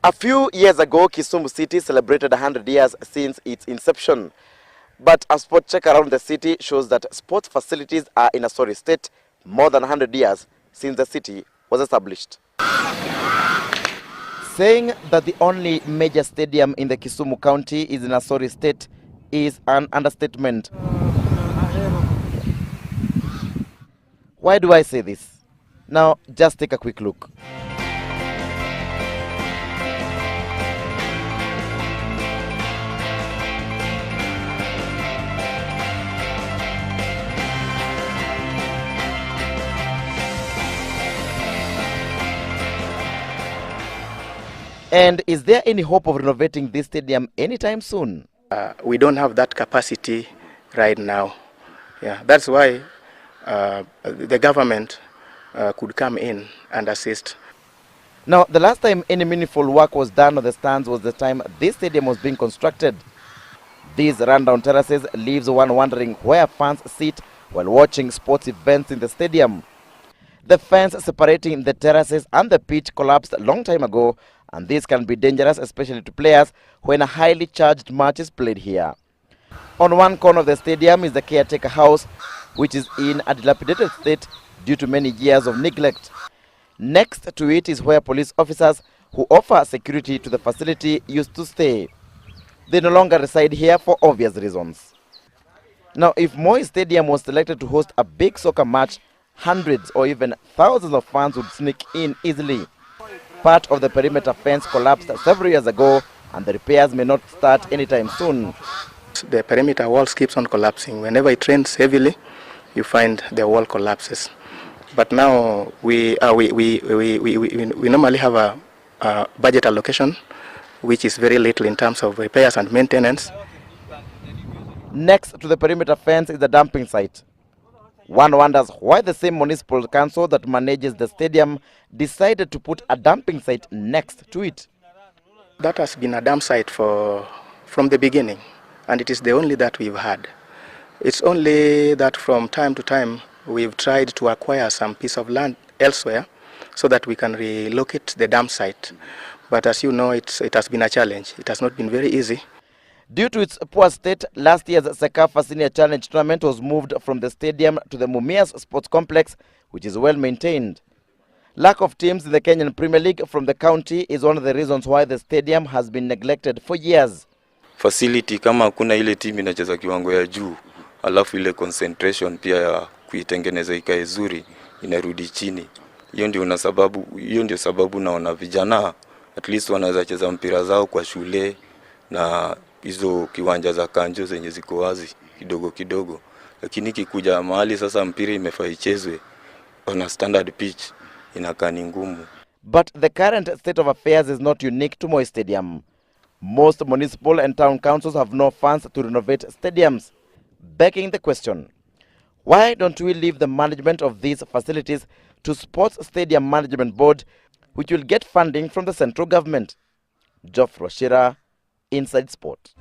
A few years ago, Kisumu City celebrated 100 years since its inception. But a spot check around the city shows that sports facilities are in a sorry state more than 100 years since the city was established. Saying that the only major stadium in the Kisumu county is in a sorry state is an understatement. Why do I say this? Now, just take a quick look. And is there any hope of renovating this stadium anytime soon? We don't have that capacity right now. Yeah, that's why the government could come in and assist. Now, the last time any meaningful work was done on the stands was the time this stadium was being constructed. These rundown terraces leaves one wondering where fans sit while watching sports events in the stadium. The fence separating the terraces and the pitch collapsed a long time ago, and this can be dangerous, especially to players when a highly charged match is played here. On one corner of the stadium is the caretaker house, which is in a dilapidated state due to many years of neglect. Next to it is where police officers who offer security to the facility used to stay. They no longer reside here for obvious reasons. Now, if Moi Stadium was selected to host a big soccer match, hundreds or even thousands of fans would sneak in easily. Part of the perimeter fence collapsed several years ago, and the repairs may not start anytime soon. The perimeter walls keeps on collapsing. Whenever it rains heavily, you find the wall collapses. But now we normally have a budget allocation, which is very little in terms of repairs and maintenance. Next to the perimeter fence is the dumping site. One wonders why the same municipal council that manages the stadium decided to put a dumping site next to it. That has been a dump site from the beginning, and it is the only that we've had. It's only that from time to time we've tried to acquire some piece of land elsewhere so that we can relocate the dump site. But as you know, it has been a challenge. It has not been very easy. Due to its poor state, last year's Sekafa Senior Challenge tournament was moved from the stadium to the Mumias Sports Complex, which is well maintained. Lack of teams in the Kenyan Premier League from the county is one of the reasons why the stadium has been neglected for years. Facility kama kuna ile timu inacheza kiwango ya juu, alafu ile concentration pia ya kuitengeneza ikae nzuri inarudi chini. Hiyo ndio sababu naona vijana at least wanaweza cheza mpira zao kwa shule na hizo kiwanja za kanjo zenye ziko wazi kidogo kidogo, lakini kikuja mahali sasa mpira imefaa ichezwe on a standard pitch inakaa ni ngumu. But the current state of affairs is not unique to Moi Stadium. Most municipal and town councils have no funds to renovate stadiums, begging the question, why don't we leave the management of these facilities to Sports Stadium Management Board, which will get funding from the central government? Geoffrey Shira, Inside Sport.